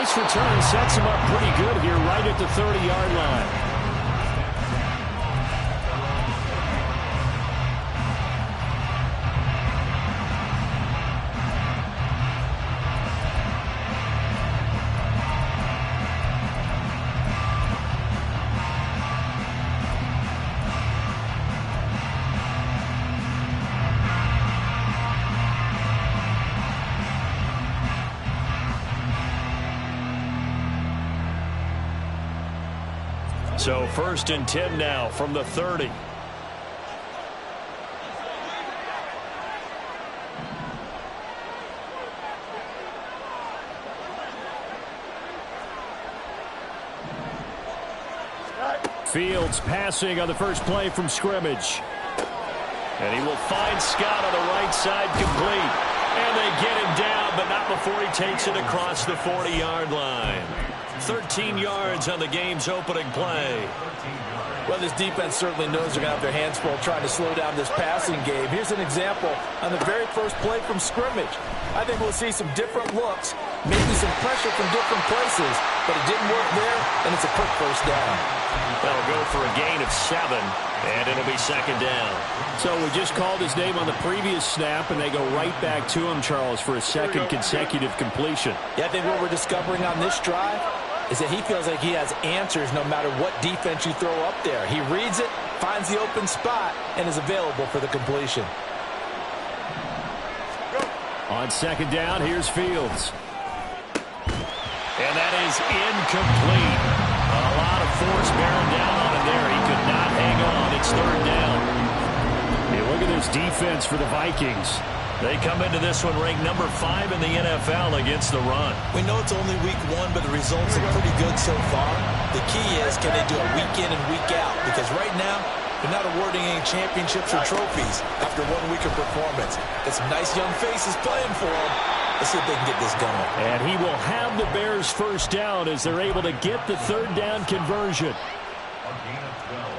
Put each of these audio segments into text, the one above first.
nice return. Sets him up pretty good here right at the 30-yard line. So 1st and 10 now from the 30. Fields passing on the first play from scrimmage. And he will find Scott on the right side, complete. And they get him down, but not before he takes it across the 40-yard line. 13 yards on the game's opening play. Well, this defense certainly knows they're going to have their hands full trying to slow down this passing game. Here's an example on the very first play from scrimmage. I think we'll see some different looks, maybe some pressure from different places, but it didn't work there, and it's a quick first down. That'll go for a gain of 7, and it'll be 2nd down. So we just called his name on the previous snap, and they go right back to him, Charles, for a second consecutive completion. Yeah, I think what we're discovering on this drive is that he feels like he has answers no matter what defense you throw up there. He reads it, finds the open spot, and is available for the completion. On 2nd down, here's Fields. And that is incomplete. A lot of force bearing down on him there. He could not hang on. It's 3rd down. Hey, look at this defense for the Vikings. They come into this one ranked number 5 in the NFL against the run. We know it's only week 1, but the results are pretty good so far. The key is, can they do it week in and week out? Because right now, they're not awarding any championships or trophies after 1 week of performance. Got some nice young faces playing for them. Let's see if they can get this going. And he will have the Bears' first down as they're able to get the 3rd down conversion. A gain of 12.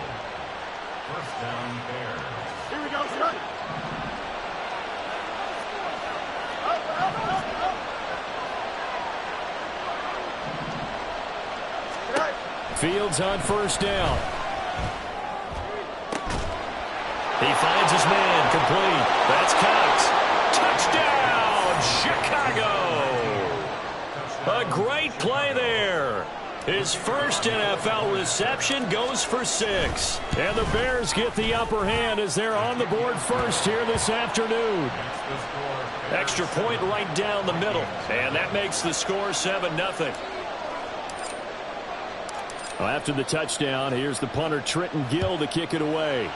First down, Bears. Here we go, Scott. Fields on 1st down. He finds his man, complete. That's Cox. Touchdown, Chicago. A great play there. His first NFL reception goes for 6. And the Bears get the upper hand as they're on the board first here this afternoon. Extra point right down the middle. And that makes the score 7-0. Well, after the touchdown, here's the punter, Trenton Gill, to kick it away.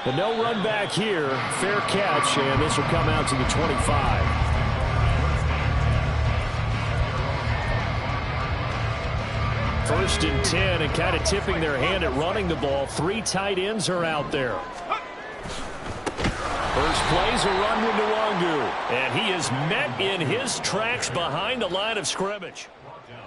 The no run back here. Fair catch, and this will come out to the 25. First and 10, and kind of tipping their hand at running the ball. 3 tight ends are out there. First play's a run with Nwangu, and he is met in his tracks behind the line of scrimmage.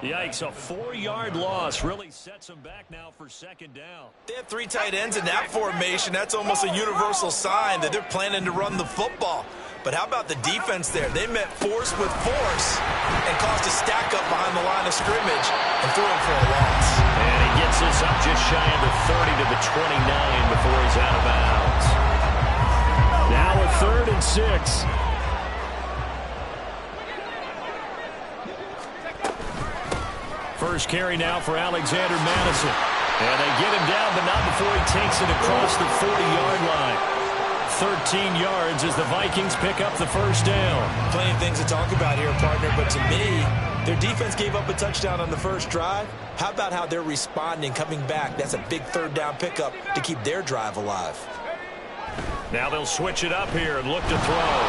Yikes, a 4-yard loss really sets them back now for 2nd down. They have 3 tight ends in that formation. That's almost a universal sign that they're planning to run the football. But how about the defense there? They met force with force and caused a stack up behind the line of scrimmage and threw him for a loss. And he gets this up just shy of the 30 to the 29 before he's out of bounds. Now a 3rd and 6. First carry now for Alexander Madison. And they get him down, but not before he takes it across the 40-yard line. 13 yards as the Vikings pick up the first down. Plenty of things to talk about here, partner, but to me, their defense gave up a touchdown on the first drive. How about how they're responding, coming back? That's a big 3rd down pickup to keep their drive alive. Now they'll switch it up here and look to throw.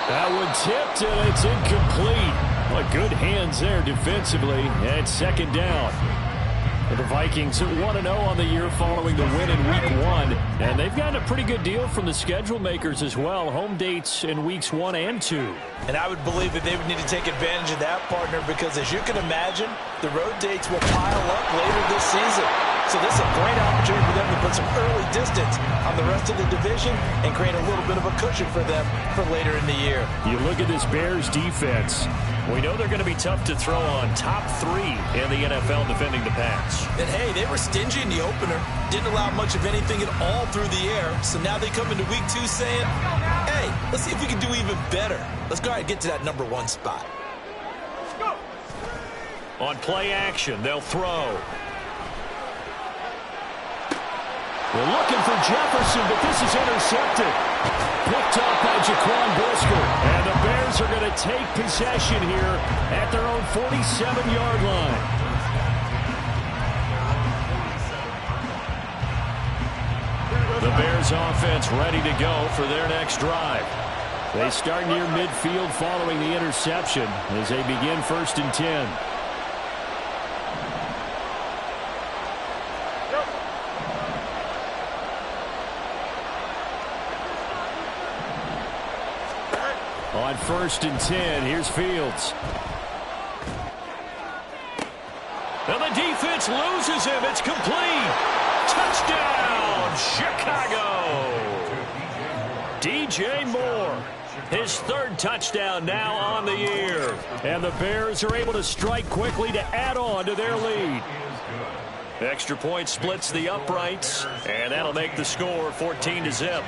That one tipped, and it's incomplete. Well, good hands there defensively, and 2nd down. And the Vikings 1-0 on the year following the win in Week 1. And they've gotten a pretty good deal from the schedule makers as well. Home dates in Weeks 1 and 2. And I would believe that they would need to take advantage of that, partner, because as you can imagine, the road dates will pile up later this season. So this is a great opportunity for them to put some early distance on the rest of the division and create a little bit of a cushion for them for later in the year. You look at this Bears defense. We know they're going to be tough to throw on. Top 3 in the NFL defending the pass. And hey, they were stingy in the opener. Didn't allow much of anything at all through the air. So now they come into week 2 saying, hey, let's see if we can do even better. Let's go ahead and get to that #1 spot. On play action, they'll throw. We're looking for Jefferson, but this is intercepted. Picked up by Jaquan Brisker. And the Bears are going to take possession here at their own 47-yard line. The Bears offense ready to go for their next drive. They start near midfield following the interception as they begin 1st and 10. On 1st and 10, here's Fields. And the defense loses him. It's complete. Touchdown, Chicago. DJ Moore, his 3rd touchdown now on the year. And the Bears are able to strike quickly to add on to their lead. Extra point splits the uprights, and that'll make the score 14-0.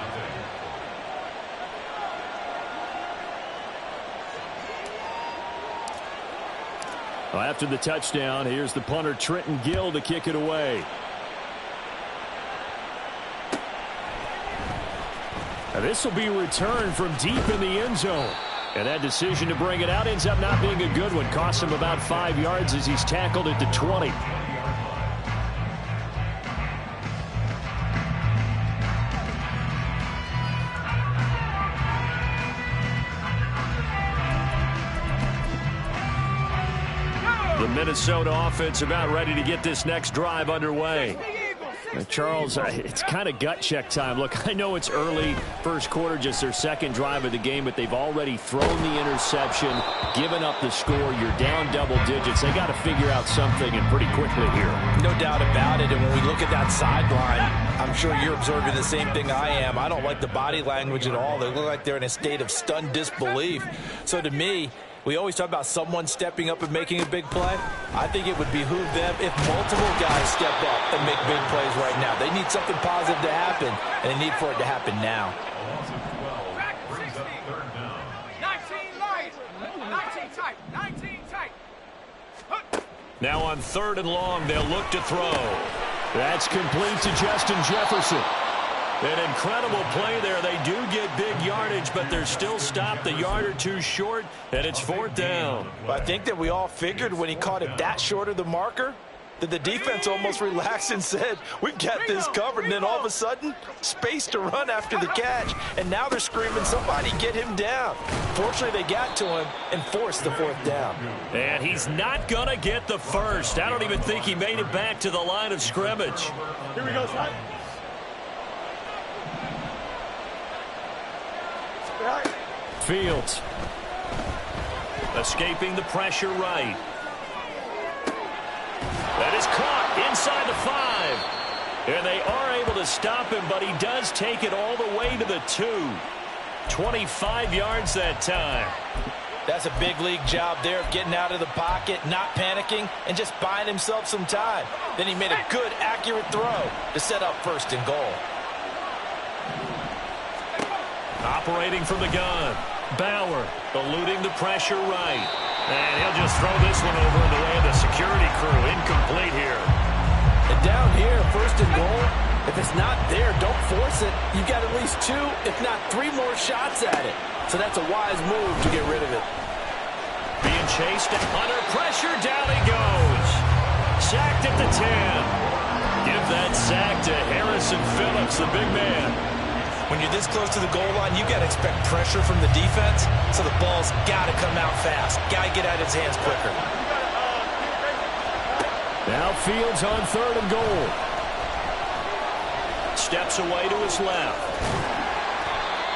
After the touchdown, here's the punter Trenton Gill to kick it away. Now this will be returned from deep in the end zone. And that decision to bring it out ends up not being a good one. Costs him about 5 yards as he's tackled at the 20. The Minnesota offense about ready to get this next drive underway. Charles, it's kind of gut check time. Look, I know it's early, first quarter, just their 2nd drive of the game, but they've already thrown the interception, given up the score. You're down double digits. They got to figure out something, and pretty quickly here. No doubt about it, and when we look at that sideline, I'm sure you're observing the same thing I am. I don't like the body language at all. They look like they're in a state of stunned disbelief. So to me, we always talk about someone stepping up and making a big play. I think it would behoove them if multiple guys step up and make big plays right now. They need something positive to happen, and they need for it to happen now. 19 light, 19 tight, 19 tight. Now on 3rd and long, they'll look to throw. That's complete to Justin Jefferson. An incredible play there. They do get big yardage, but they're still stopped a yard or 2 short, and it's 4th down. I think that we all figured when he caught it that short of the marker that the defense almost relaxed and said, we've got this covered. And then all of a sudden, space to run after the catch. And now they're screaming, somebody get him down. Fortunately, they got to him and forced the 4th down. And he's not going to get the first. I don't even think he made it back to the line of scrimmage. Here we go, son. Fields. Escaping the pressure right. That is caught inside the 5. And they are able to stop him, but he does take it all the way to the 2. 25 yards that time. That's a big league job there of getting out of the pocket, not panicking, and just buying himself some time. Then he made a good, accurate throw to set up 1st and goal. Operating from the gun. Bauer eluding the pressure right. And he'll just throw this one over in the way of the security crew. Incomplete here. And down here, 1st and goal, if it's not there, don't force it. You've got at least 2, if not 3 more shots at it. So that's a wise move to get rid of it. Being chased under pressure. Down he goes. Sacked at the 10. Give that sack to Harrison Phillips, the big man. When you're this close to the goal line, you got to expect pressure from the defense, so the ball's got to come out fast. Got to get out of his hands quicker. Now Fields on 3rd and goal. Steps away to his left.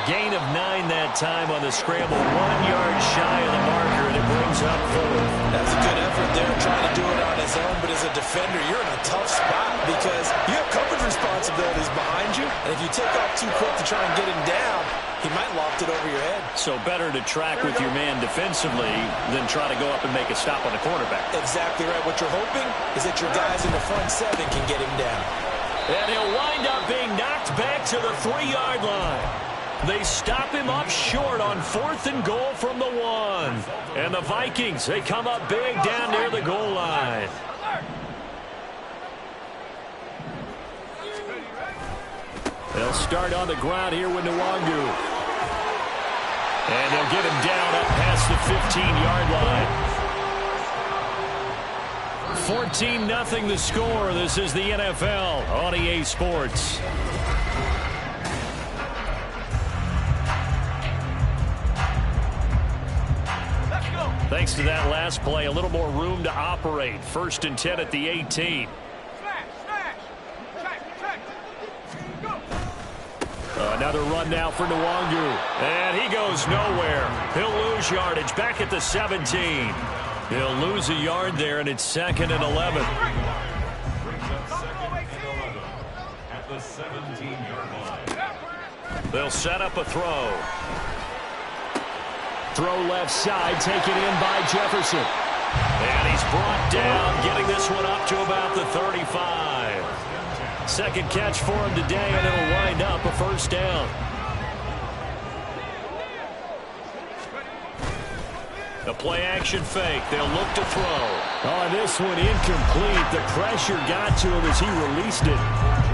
gain of 9 that time on the scramble. 1 yard shy of the marker, and it brings up 4th. That's a good effort there, trying to do it on his own. But as a defender, you're in a tough spot because you have coverage responsibilities behind you. And if you take off too quick to try and get him down, he might loft it over your head. So better to track with your man defensively than try to go up and make a stop on the quarterback. Exactly right. What you're hoping is that your guys in the front 7 can get him down. And he'll wind up being knocked back to the 3-yard line. They stop him up short on 4th and goal from the 1. And the Vikings, they come up big down near the goal line. They'll start on the ground here with Nwangu. And they'll get him down up past the 15-yard line. 14-0 the score. This is the NFL on EA Sports. Thanks to that last play, a little more room to operate. 1st and 10 at the 18. Another run now for Nwangu. And he goes nowhere. He'll lose yardage back at the 17. He'll lose a yard there, and it's 2nd and 11. At the 17-yard line. They'll set up a throw. Throw left side, taken in by Jefferson. And he's brought down, getting this one up to about the 35. Second catch for him today, and it'll wind up a 1st down. A play-action fake. They'll look to throw. Oh, this one incomplete. The pressure got to him as he released it.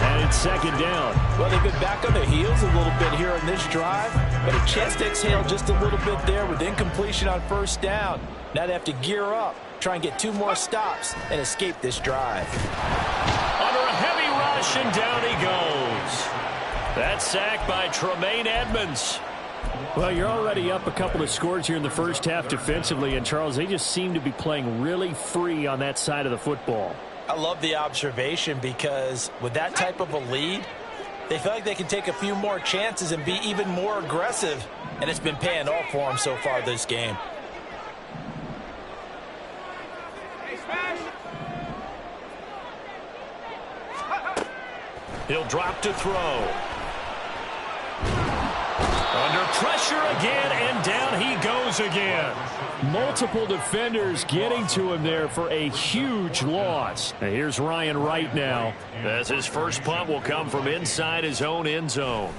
And it's 2nd down. Well, they've been back on their heels a little bit here on this drive, but a chance to exhale just a little bit there with incompletion on 1st down. Now they have to gear up, try and get 2 more stops, and escape this drive. Under a heavy rush, and down he goes. That's sacked by Tremaine Edmonds. Well, you're already up a couple of scores here in the first half defensively, and Charles, they just seem to be playing really free on that side of the football. I love the observation because with that type of a lead, they feel like they can take a few more chances and be even more aggressive, and it's been paying off for them so far this game. He'll drop to throw. Under pressure again, and down he goes again. Multiple defenders getting to him there for a huge loss. And here's Ryan Wright now, as his first punt will come from inside his own end zone.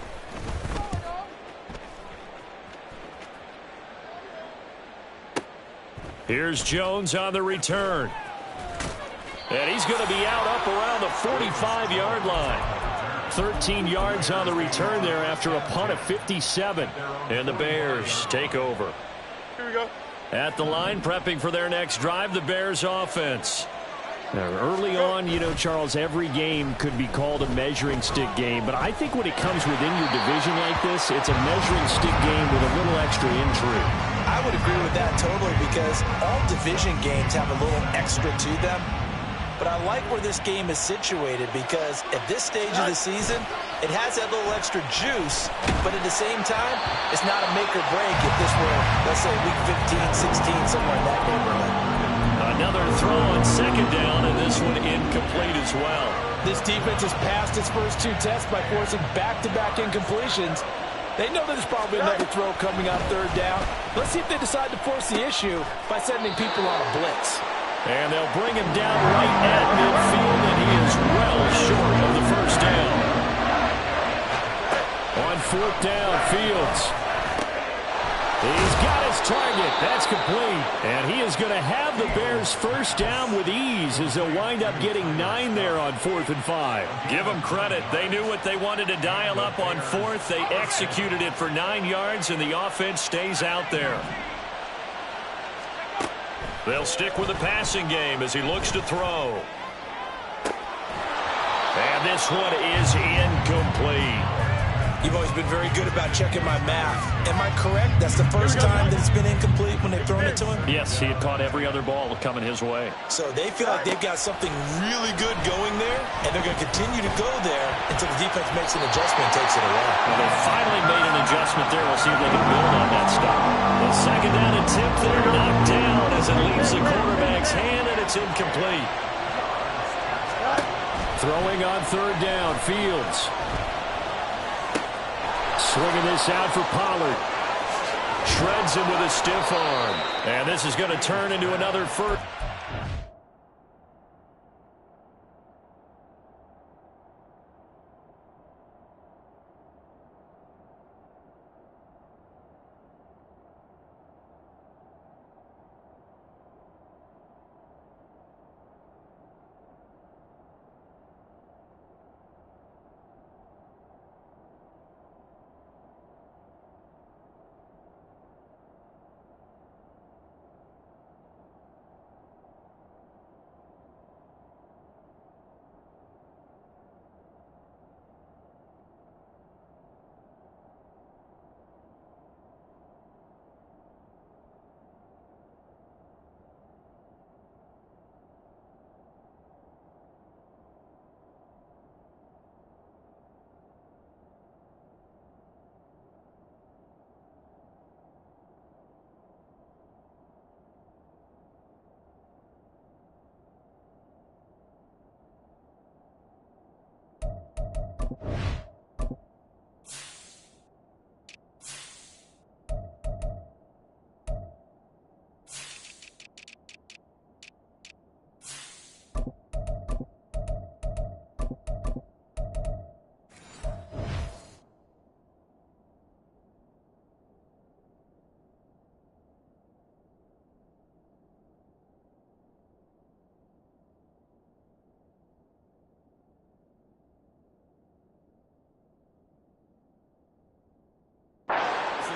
Here's Jones on the return. And he's going to be out up around the 45-yard line. 13 yards on the return there after a punt of 57. And the Bears take over. Here we go. At the line, prepping for their next drive, the Bears offense. Now, early on, you know, Charles, every game could be called a measuring stick game. But I think when it comes within your division like this, it's a measuring stick game with a little extra intrigue. I would agree with that totally because all division games have a little extra to them. But I like where this game is situated because at this stage of the season, it has that little extra juice, but at the same time, it's not a make or break if this were, let's say, week 15, 16, somewhere in that neighborhood. Another throw on 2nd down, and this one incomplete as well. This defense has passed its first 2 tests by forcing back-to-back incompletions. They know that there's probably another throw coming on 3rd down. Let's see if they decide to force the issue by sending people on a blitz. And they'll bring him down right at midfield, and he is well short of the 1st down. On 4th down, Fields. He's got his target. That's complete. And he is going to have the Bears 1st down with ease as they'll wind up getting 9 there on 4th and 5. Give them credit. They knew what they wanted to dial up on 4th. They executed it for 9 yards, and the offense stays out there. They'll stick with the passing game as he looks to throw. And this one is incomplete. You've always been very good about checking my math. Am I correct? That's the first time that it's been incomplete when they've thrown it to him? Yes, he had caught every other ball coming his way. So they feel like they've got something really good going there, and they're going to continue to go there until the defense makes an adjustment and takes it away. Well, they finally made an adjustment adjustment there. We'll see if they can build on that stuff. The second down attempt there knocked down as it leaves the quarterback's hand, and it's incomplete. Throwing on third down, Fields. Swinging this out for Pollard. Shreds him with a stiff arm. And this is going to turn into another first.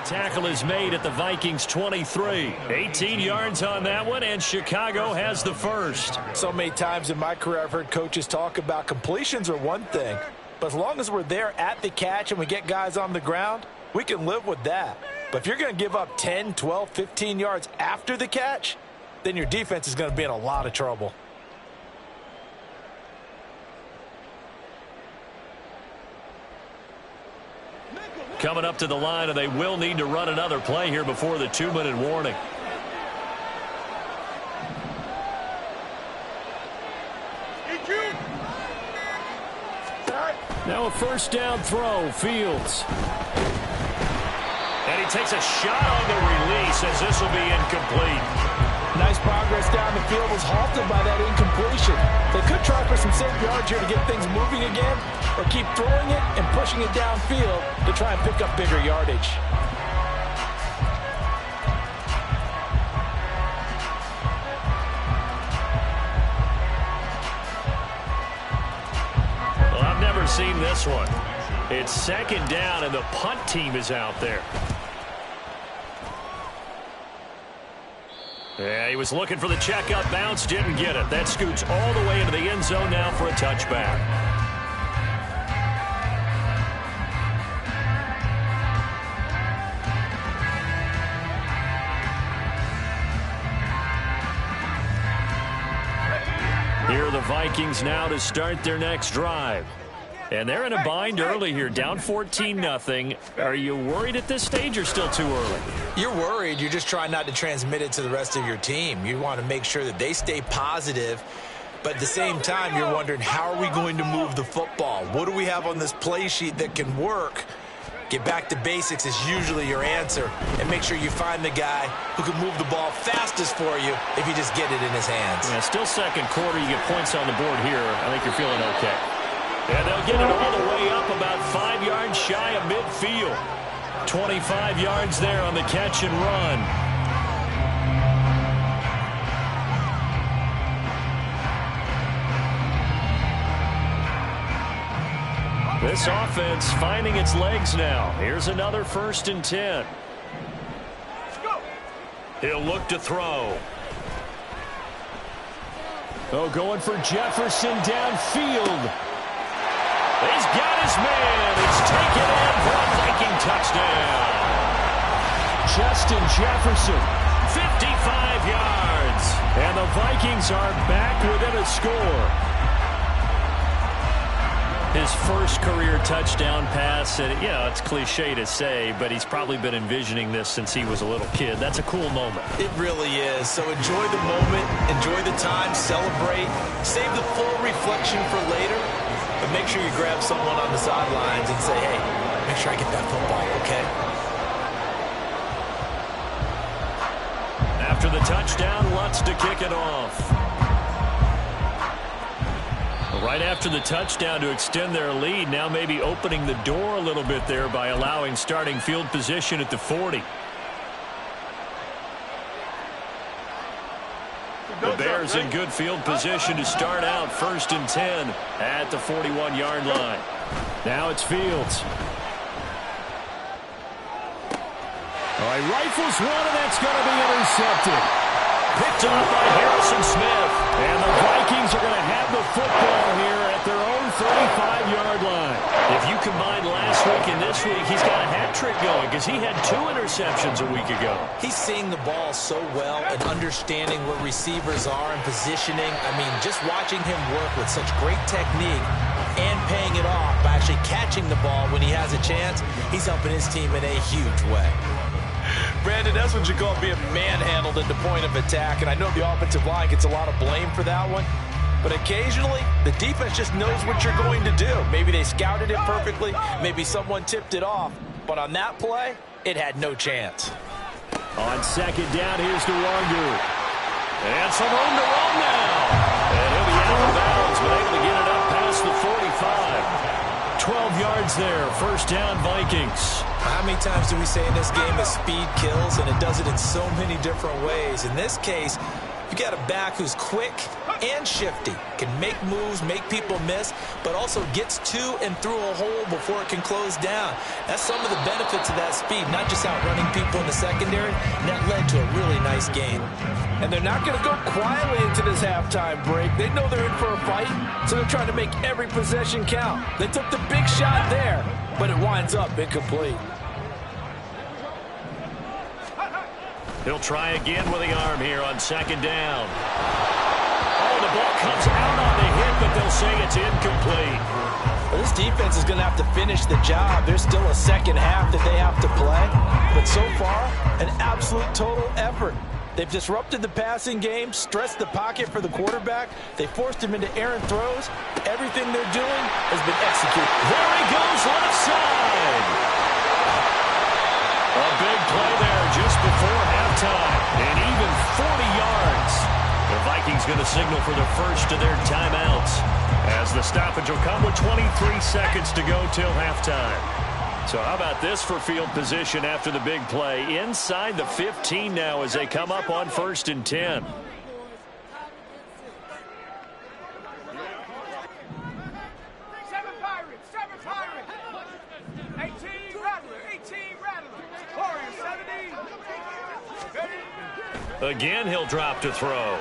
Tackle is made at the Vikings 23. 18 yards on that one, and Chicago has the first. So many times in my career I've heard coaches talk about completions are one thing, but as long as we're there at the catch and we get guys on the ground, we can live with that. But if you're going to give up 10, 12, 15 yards after the catch, then your defense is going to be in a lot of trouble. Coming up to the line, and they will need to run another play here before the 2-minute warning. Now a first down throw, Fields. And he takes a shot on the release as this will be incomplete. Nice progress down the field was halted by that incompletion. They could try for some safe yards here to get things moving again, or keep throwing it and pushing it downfield to try and pick up bigger yardage. Well, I've never seen this one. It's second down, and the punt team is out there. Yeah, he was looking for the check-up bounce, didn't get it. That scoots all the way into the end zone now for a touchback. Here are the Vikings now to start their next drive. And they're in a bind early here, down 14-0. Are you worried at this stage or still too early? You're worried. You're just trying not to transmit it to the rest of your team. You want to make sure that they stay positive. But at the same time, you're wondering, how are we going to move the football? What do we have on this play sheet that can work? Get back to basics is usually your answer. And make sure you find the guy who can move the ball fastest for you if you just get it in his hands. Yeah, still second quarter. You get points on the board here. I think you're feeling okay. And they'll get it all the way up about 5 yards shy of midfield. 25 yards there on the catch and run. This offense finding its legs now. Here's another 1st and 10. He'll look to throw. Oh, going for Jefferson downfield. He's got his man. It's taken in for a Viking touchdown. Justin Jefferson, 55 yards. And the Vikings are back within a score. His first career touchdown pass, and it's cliche to say, but he's probably been envisioning this since he was a little kid. That's a cool moment. It really is. So enjoy the moment, enjoy the time, celebrate, save the full reflection for later, but make sure you grab someone on the sidelines and say, hey, make sure I get that football, okay? After the touchdown, Lutz to kick it off. Right after the touchdown to extend their lead, now maybe opening the door a little bit there by allowing starting field position at the 40. The Bears in good field position to start out 1st and 10 at the 41-yard line. Now it's Fields. All right, rifles one, and that's going to be intercepted. Picked off by Harrison Smith. And the Vikings are going to have the football here at their own 35-yard line. If you combine last week and this week, he's got a hat trick going because he had 2 interceptions a week ago. He's seeing the ball so well and understanding where receivers are and positioning. I mean, just watching him work with such great technique and paying it off by actually catching the ball when he has a chance, he's helping his team in a huge way. Brandon, that's what you call being manhandled at the point of attack, and I know the offensive line gets a lot of blame for that one, but occasionally the defense just knows what you're going to do. Maybe they scouted it perfectly, maybe someone tipped it off, but on that play, it had no chance. On 2nd down, here's DeWanger. And some room to run now. And he'll be out of bounds, but able to get it up past the 45. 12 yards there, 1st down Vikings. How many times do we say in this game that speed kills, and it does it in so many different ways? In this case, you got a back who's quick and shifty, can make moves, make people miss, but also gets to and through a hole before it can close down. That's some of the benefits of that speed, not just outrunning people in the secondary, and that led to a really nice game. And they're not going to go quietly into this halftime break. They know they're in for a fight, so they're trying to make every possession count. They took the big shot there, but it winds up incomplete. He'll try again with the arm here on 2nd down. Oh, the ball comes out on the hit, but they'll say it's incomplete. Well, this defense is going to have to finish the job. There's still a second half that they have to play, but so far, an absolute total effort. They've disrupted the passing game, stressed the pocket for the quarterback. They forced him into errant throws. Everything they're doing has been executed. There he goes, left side. A big play there just before halftime. And even 40 yards. The Vikings going to signal for the first of their timeouts, as the stoppage will come with 23 seconds to go till halftime. So how about this for field position after the big play? Inside the 15 now as they come up on 1st and 10. Seven Pirates. 18 Rattlers. Warriors 70. Again, he'll drop to throw.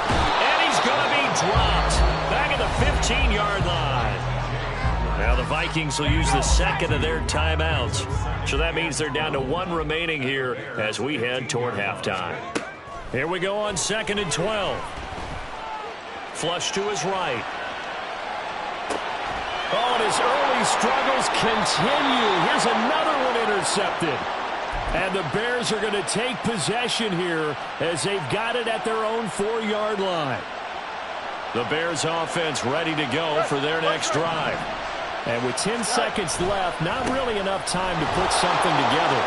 And he's going to be dropped. Back at the 15-yard line. Now the Vikings will use the 2nd of their timeouts. So that means they're down to 1 remaining here as we head toward halftime. Here we go on 2nd and 12. Flush to his right. Oh, and his early struggles continue. Here's another one intercepted. And the Bears are going to take possession here as they've got it at their own 4-yard line. The Bears offense ready to go for their next drive. And with 10 seconds left, not really enough time to put something together.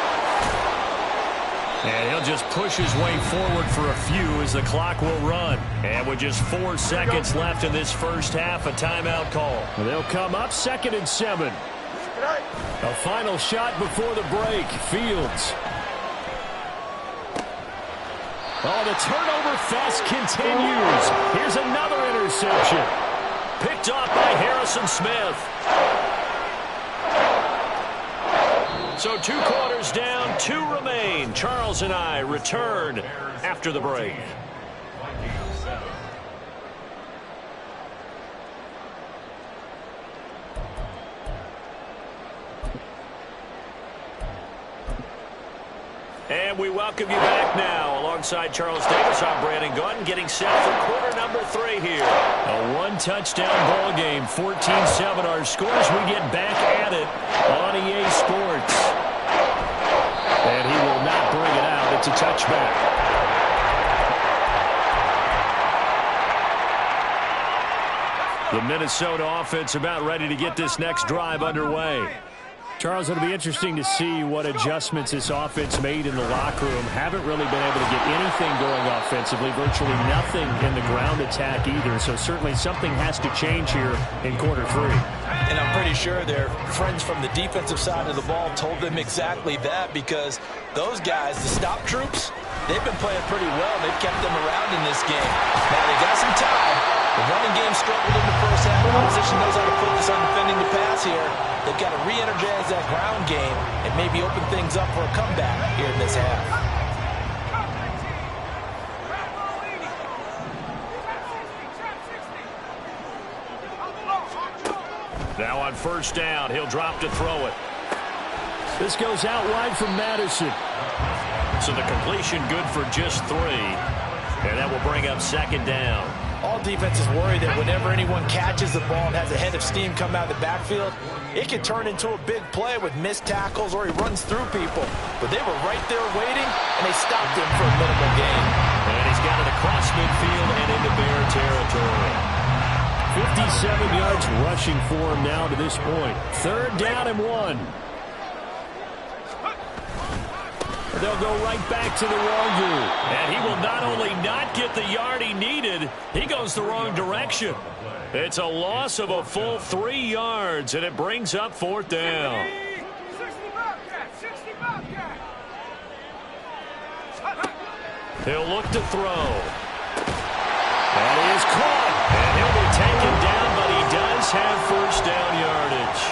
And he'll just push his way forward for a few as the clock will run. And with just 4 seconds left in this first half, a timeout call. They'll come up 2nd and 7. A final shot before the break. Fields. Oh, the turnover fest continues. Here's another interception. Picked off by Harrison Smith. So 2 quarters down, 2 remain. Charles and I return after the break. And And we welcome you back now. Alongside Charles Davis, I'm Brandon Gaudin, getting set for quarter number 3 here. A one-touchdown ball game, 14-7 our scores. We get back at it on EA Sports. And he will not bring it out. It's a touchback. The Minnesota offense about ready to get this next drive underway. Charles, it'll be interesting to see what adjustments this offense made in the locker room. Haven't really been able to get anything going offensively, virtually nothing in the ground attack either. So certainly something has to change here in quarter 3. And I'm pretty sure their friends from the defensive side of the ball told them exactly that, because those guys, the stop troops, they've been playing pretty well. They've kept them around in this game. Now they got some time. The running game struggled in the first half. The opposition knows how to focus on defending the pass here. They've got to re-energize that ground game and maybe open things up for a comeback here in this half. Now on first down, he'll drop to throw it. This goes out wide from Madison. So the completion good for just 3. And that will bring up second down. All defenses worry that whenever anyone catches the ball and has a head of steam come out of the backfield, it can turn into a big play with missed tackles or he runs through people. But they were right there waiting, and they stopped him for a minimal gain. And he's got it across midfield and into Bear territory. 57 yards rushing for him now to this point. 3rd down and 1. They'll go right back to the Wongu. And he will not only not get the yard he needed, he goes the wrong direction. It's a loss of a full 3 yards, and it brings up 4th down. 60 Bobcat. He'll look to throw. And he is caught. And he'll be taken down, but he does have first down yardage.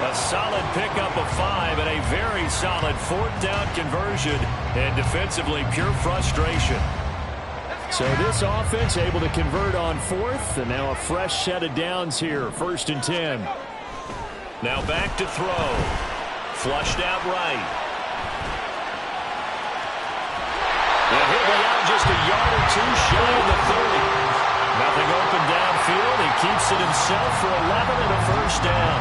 A solid pickup of 5 and a very solid 4th down conversion. And defensively, pure frustration. So this offense able to convert on 4th, and now a fresh set of downs here, 1st and 10. Now back to throw. Flushed out right. And he'll be out just a yard or 2 shy of the 30. Nothing open downfield. He keeps it himself for 11 and a first down.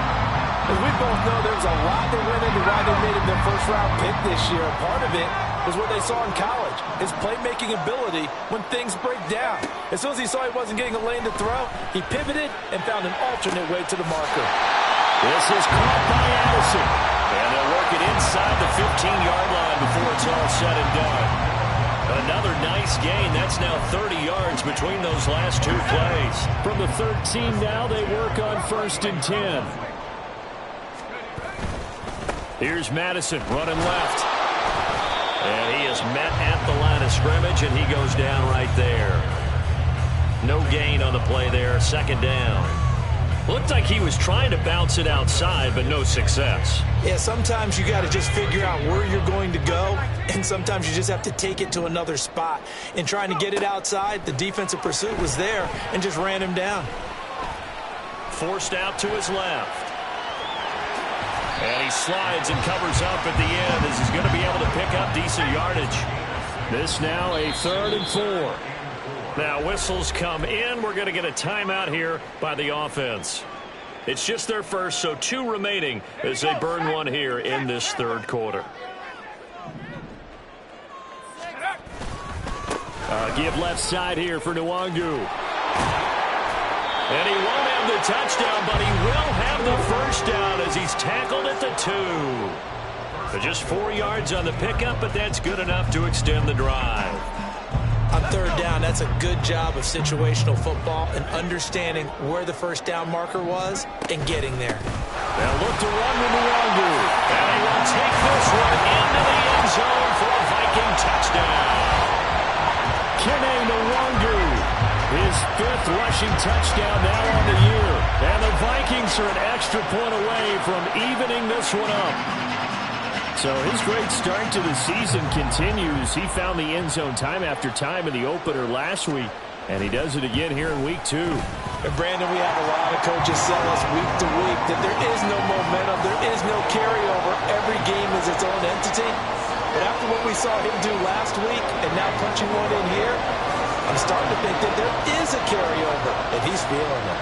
As we both know, there's a lot that went into why they made him their first-round pick this year. Part of it was what they saw in college, his playmaking ability when things break down. As soon as he saw he wasn't getting a lane to throw, he pivoted and found an alternate way to the marker. This is caught by Addison. And they'll work it inside the 15-yard line before it's all said and done. Another nice gain. That's now 30 yards between those last 2 plays. From the 13 now, they work on 1st and 10. Here's Madison running left. And he is met at the line of scrimmage, and he goes down right there. No gain on the play there, 2nd down. Looked like he was trying to bounce it outside, but no success. Yeah, sometimes you got to just figure out where you're going to go, and sometimes you just have to take it to another spot. In trying to get it outside, the defensive pursuit was there and just ran him down. Forced out to his left. And he slides and covers up at the end as he's going to be able to pick up decent yardage. This now a 3rd and 4. Now whistles come in. We're going to get a timeout here by the offense. It's just their first, so 2 remaining as they burn 1 here in this 3rd quarter. Give left side here for Nwangu. And he won't have the touchdown, but he will have the first down as he's tackled at the 2. So just 4 yards on the pickup, but that's good enough to extend the drive. On 3rd down, that's a good job of situational football and understanding where the first down marker was and getting there. They'll look to run with Nwangu. And he will take this one into the end zone for a Viking touchdown. Kene Nwangu. His 5th rushing touchdown now on the year. And the Vikings are an extra point away from evening this one up. So his great start to the season continues. He found the end zone time after time in the opener last week. And he does it again here in week 2. And Brandon, we have a lot of coaches tell us week to week that there is no momentum, there is no carryover. Every game is its own entity. But after what we saw him do last week and now punching one in here, I'm starting to think that there is a carryover, and he's feeling it.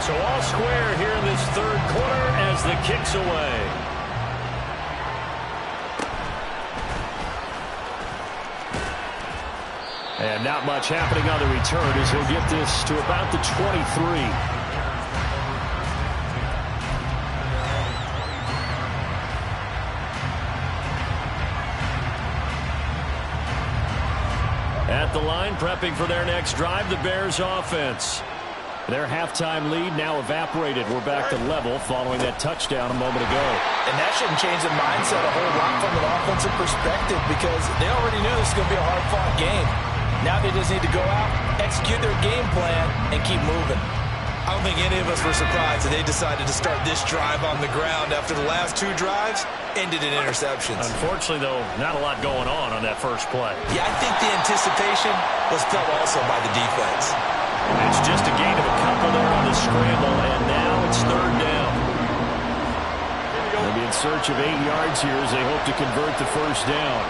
So all square here in this third quarter as the kick's away. And not much happening on the return as he'll get this to about the 23. At the line, prepping for their next drive, the Bears offense. Their halftime lead now evaporated. We're back to level following that touchdown a moment ago. And that shouldn't change the mindset a whole lot from an offensive perspective because they already knew this was going to be a hard-fought game. Now they just need to go out, execute their game plan, and keep moving. I don't think any of us were surprised that they decided to start this drive on the ground after the last two drives ended in interceptions. Unfortunately, though, not a lot going on that first play. Yeah, I think the anticipation was felt also by the defense. It's just a gain of a couple there on the scramble, and now it's third down. They'll be in search of 8 yards here as they hope to convert the first down.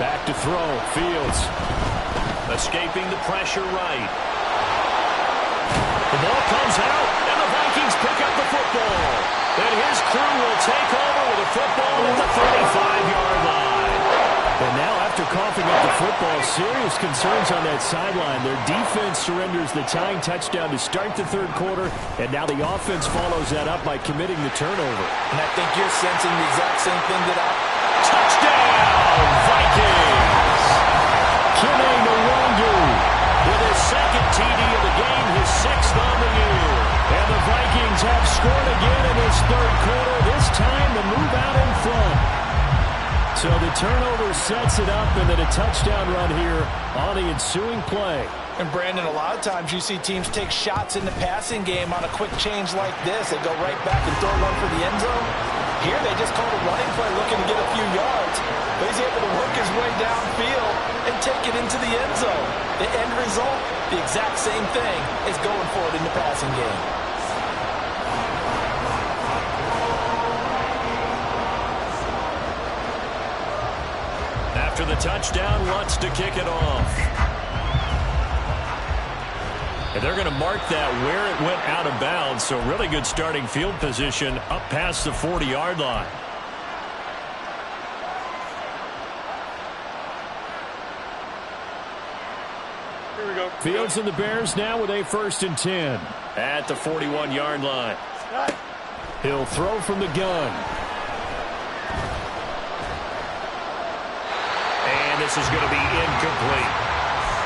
Back to throw, Fields. Escaping the pressure right. The ball comes out, and the Vikings pick up the football. And his crew will take over with a football at the 35-yard line. And now, after coughing up the football, serious concerns on that sideline. Their defense surrenders the tying touchdown to start the third quarter, and now the offense follows that up by committing the turnover. And I think you're sensing the exact same thing that I... Touchdown, Vikings! Kene Nwangu with his second TD of the game, his sixth on the year. And the Vikings have scored again in this third quarter, this time to move out in front. So the turnover sets it up, and then a touchdown run here on the ensuing play. And Brandon, a lot of times you see teams take shots in the passing game on a quick change like this. They go right back and throw one for the end zone. Here they just called a running play looking to get a few yards. But he's able to work his way downfield and take it into the end zone. The end result, the exact same thing as going for it in the passing game. After the touchdown, Lutz to kick it off. And they're going to mark that where it went out of bounds, so really good starting field position up past the 40-yard line. Here we go. Fields and the Bears now with a 1st and 10 at the 41-yard line. He'll throw from the gun. And this is going to be incomplete.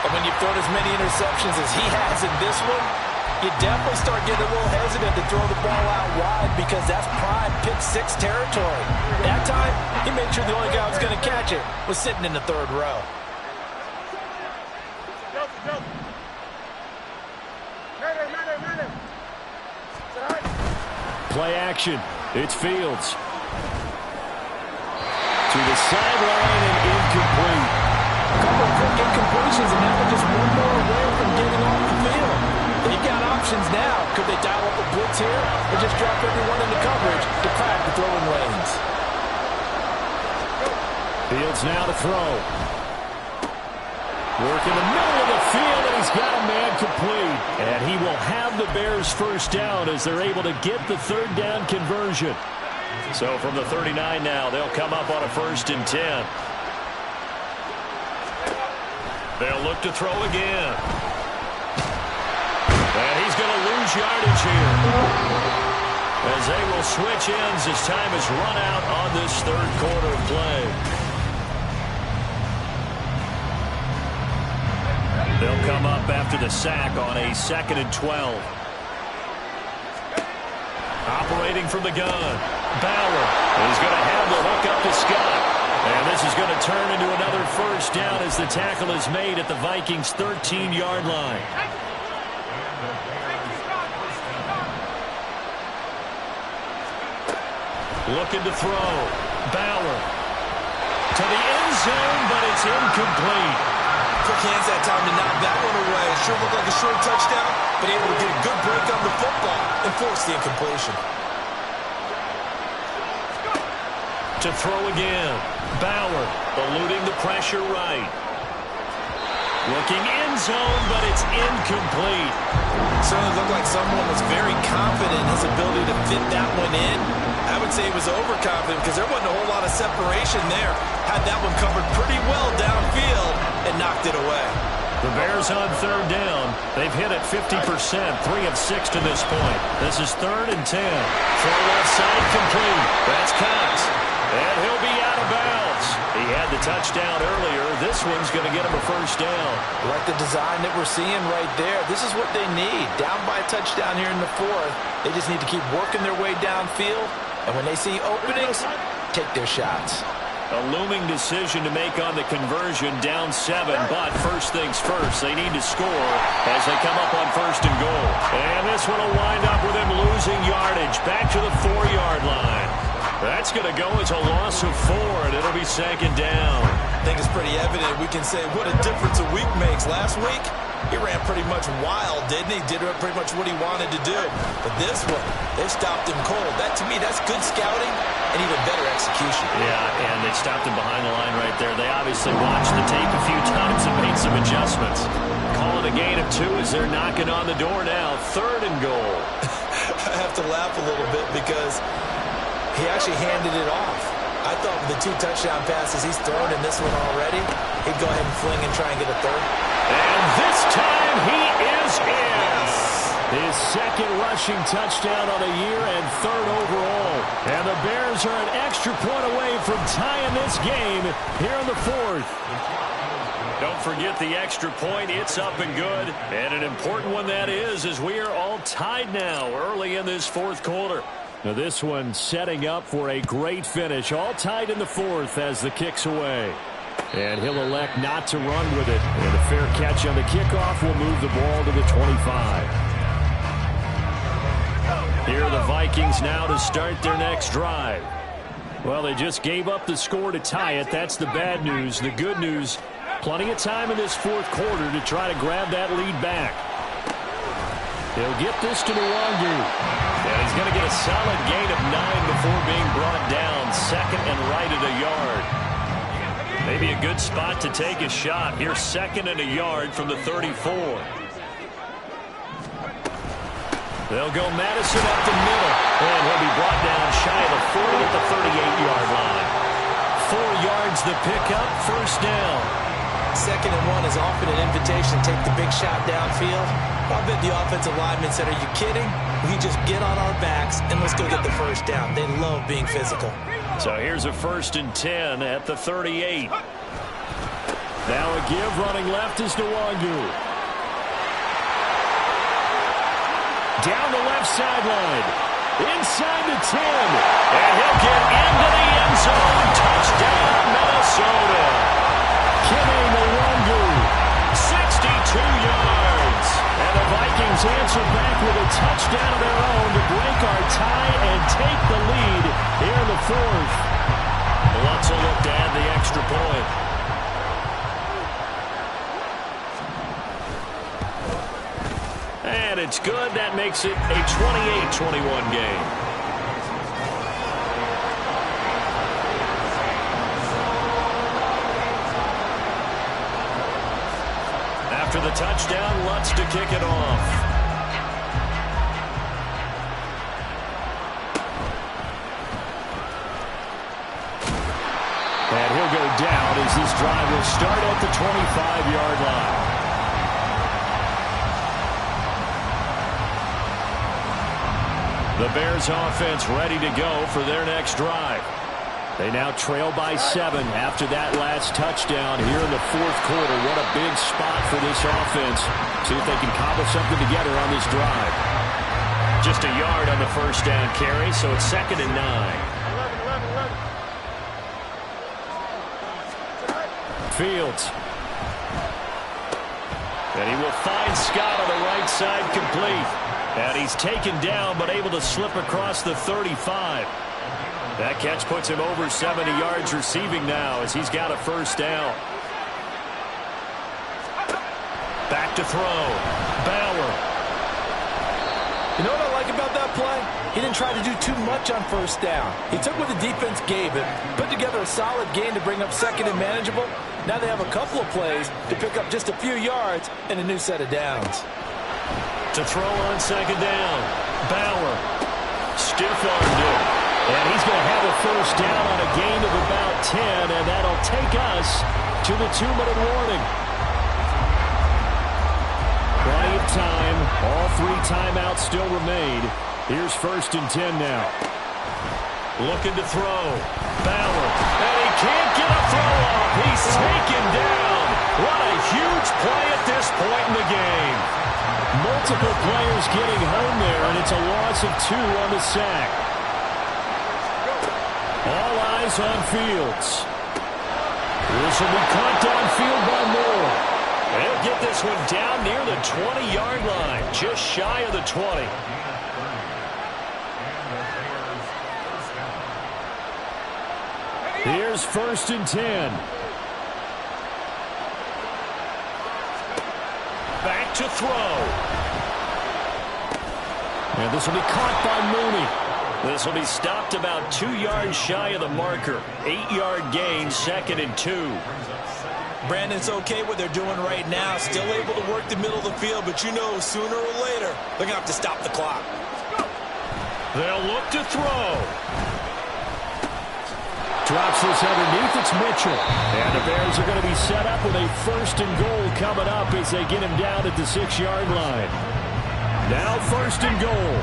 And when you've thrown as many interceptions as he has in this one, you definitely start getting a little hesitant to throw the ball out wide because that's prime pick-6 territory. That time, he made sure the only guy who was going to catch it was sitting in the third row. Play action. It's Fields. To the sideline and incomplete. A couple of quick incompletions, and now they're just one more away from getting off the field. They've got options now. Could they dial up a blitz here or just drop everyone into coverage to crack the throwing lanes? Fields now to throw. Work in the middle of the field, and he's got a man complete. And he will have the Bears first down as they're able to get the third down conversion. So from the 39 now, they'll come up on a 1st and 10. They'll look to throw again. And he's going to lose yardage here. As they will switch ends as time has run out on this third quarter of play. They'll come up after the sack on a 2nd and 12. Operating from the gun. Bauer is going to have the hook up to Scott. And this is going to turn into another first down as the tackle is made at the Vikings' 13-yard line. Looking to throw. Bauer to the end zone, but it's incomplete. Quick hands that time to knock that one away. Sure looked like a short touchdown, but able to get a good break on the football and force the incompletion. To throw again. Bauer eluding the pressure right. Looking end zone, but it's incomplete. Certainly looked like someone was very confident in his ability to fit that one in. I would say he was overconfident because there wasn't a whole lot of separation there. Had that one covered pretty well downfield and knocked it away. The Bears on third down. They've hit it 50%, 3 of 6 to this point. This is 3rd and 10. Throw left side complete. That's Cox. And he'll be out of bounds. He had the touchdown earlier. This one's going to get him a first down. Like the design that we're seeing right there. This is what they need. Down by a touchdown here in the 4th. They just need to keep working their way downfield. And when they see openings, take their shots. A looming decision to make on the conversion, down 7, but first things first, they need to score as they come up on 1st and goal. And this one will wind up with him losing yardage, back to the 4-yard line. That's going to go as a loss of 4, and it'll be 2nd down. I think it's pretty evident. We can say what a difference a week makes. Last week, he ran pretty much wild, didn't he? Did pretty much what he wanted to do. But this one, they stopped him cold. That, to me, that's good scouting and even better execution. Yeah, and they stopped him behind the line right there. They obviously watched the tape a few times and made some adjustments. Calling a gain of 2 as they're knocking on the door now. 3rd and goal. I have to laugh a little bit because he actually handed it off. I thought with the 2 touchdown passes he's thrown in this one already, he'd go ahead and fling and try and get a 3rd. And this time he is in. His 2nd rushing touchdown on the year and 3rd overall. And the Bears are an extra point away from tying this game here in the 4th. Don't forget the extra point. It's up and good. And an important one that is, as we are all tied now early in this 4th quarter. Now this one setting up for a great finish. All tied in the 4th as the kick's away. And he'll elect not to run with it. And a fair catch on the kickoff will move the ball to the 25. Here are the Vikings now to start their next drive. Well, they just gave up the score to tie it. That's the bad news. The good news, plenty of time in this 4th quarter to try to grab that lead back. He'll get this to Nwangu. And he's going to get a solid gain of 9 before being brought down. 2nd and right at a yard. Maybe a good spot to take a shot. Here's 2nd and a yard from the 34. They'll go Madison up the middle. And he'll be brought down shy of the 40 at the 38-yard line. 4 yards the pickup, 1st down. 2nd and 1 is often an invitation to take the big shot downfield. I bet the offensive linemen said, are you kidding? We just get on our backs and let's go get the 1st down. They love being physical. So here's a 1st and 10 at the 38. Now a give running left is Nwangu. Down the left sideline. Inside the 10. And he'll get into the end zone. Touchdown, Minnesota. Kenny Nwangu, 62 yards. And the Vikings answer back with a touchdown of their own to break our tie and take the lead here in the 4th. Let's look to add the extra point. And it's good. That makes it a 28-21 game. After the touchdown, Lutz to kick it off. And he'll go down as this drive will start at the 25-yard line. The Bears offense ready to go for their next drive. They now trail by 7 after that last touchdown here in the 4th quarter. What a big spot for this offense. See if they can cobble something together on this drive. Just a yard on the 1st down carry, so it's 2nd and 9. Fields. And he will find Scott on the right side complete. And he's taken down but able to slip across the 35. That catch puts him over 70 yards receiving now as he's got a 1st down. Back to throw. Bauer. You know what I like about that play? He didn't try to do too much on first down. He took what the defense gave him, put together a solid game to bring up second and manageable. Now they have a couple of plays to pick up just a few yards and a new set of downs. To throw on second down, Bauer stiff-armed it. And he's going to have a first down on a gain of about 10, and that'll take us to the 2-minute warning. Plenty of time. All 3 timeouts still remain. Here's 1st and 10 now. Looking to throw. Bauer. And he can't get a throw off. He's taken down. What a huge play at this point in the game. Multiple players getting home there, and it's a loss of 2 on the sack. All eyes on Fields. This will be caught downfield by Moore. They'll get this one down near the 20-yard line, just shy of the 20. Here's 1st and 10. Back to throw. And this will be caught by Mooney. This will be stopped about 2 yards shy of the marker. 8-yard gain, 2nd and 2. Brandon, it's okay what they're doing right now. Still able to work the middle of the field, but you know sooner or later they're going to have to stop the clock. They'll look to throw. Drops this underneath. It's Mitchell. And the Bears are going to be set up with a 1st and goal coming up as they get him down at the 6-yard line. Now 1st and goal.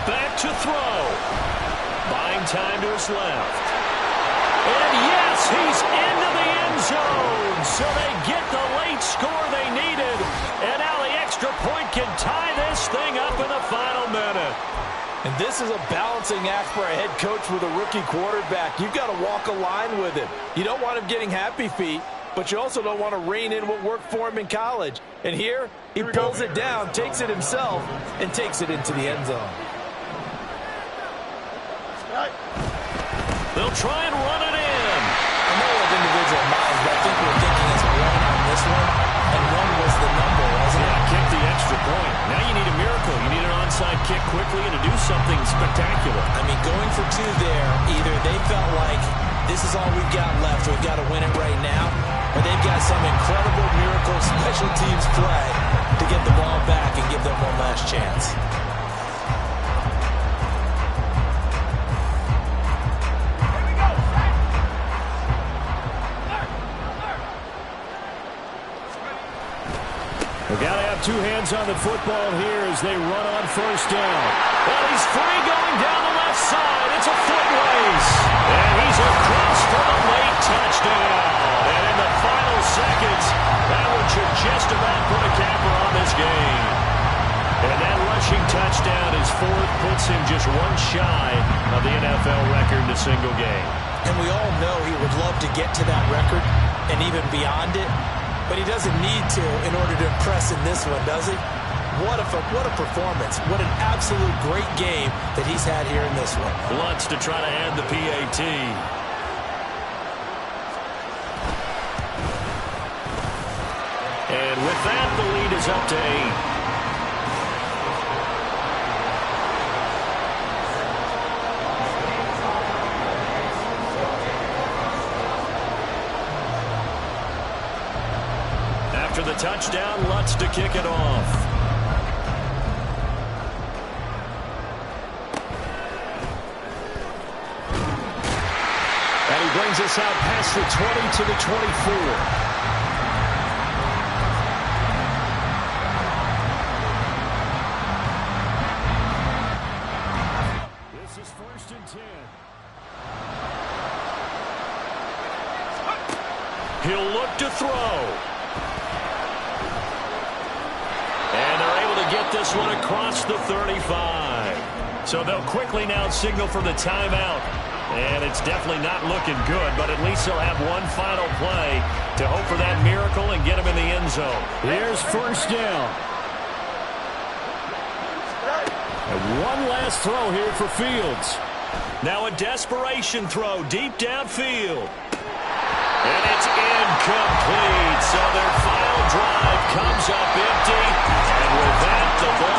Back to throw. Buying time to his left. And yes, he's into the end zone. So they get the late score they needed. And now the extra point can tie this thing up in the final minute. And this is a balancing act for a head coach with a rookie quarterback. You've got to walk a line with him. You don't want him getting happy feet, but you also don't want to rein in what worked for him in college. And here, he pulls it down, takes it himself, and takes it into the end zone. They'll try and run it in. I know of individual miles, but I think we're thinking as a run on this one, and 1 was the number, wasn't it? Yeah, kick the extra point. Now you need a miracle. You need an onside kick quickly and to do something spectacular. I mean, going for 2 there, either they felt like this is all we've got left, we've got to win it right now, or they've got some incredible miracle special teams play to get the ball back and give them one last chance. They've got to have 2 hands on the football here as they run on 1st down. Well, he's free going down the left side. It's a foot race. And he's across for the late touchdown. And in the final seconds, that one should just about put a capper on this game. And that rushing touchdown, his 4th, puts him just 1 shy of the NFL record in a single game. And we all know he would love to get to that record and even beyond it. But he doesn't need to in order to impress in this one, does he? What a performance. What an absolute great game that he's had here in this one. Lutz to try to add the PAT. And with that, the lead is up to 8. After the touchdown, Lutz to kick it off. And he brings us out past the 20 to the 24. This is 1st and 10. He'll look to throw. And they're able to get this one across the 35. So they'll quickly now signal for the timeout. And it's definitely not looking good, but at least they'll have 1 final play to hope for that miracle and get him in the end zone. Here's 1st down. And 1 last throw here for Fields. Now a desperation throw deep downfield. And it's incomplete. So their final drive comes up empty. And with that, the ball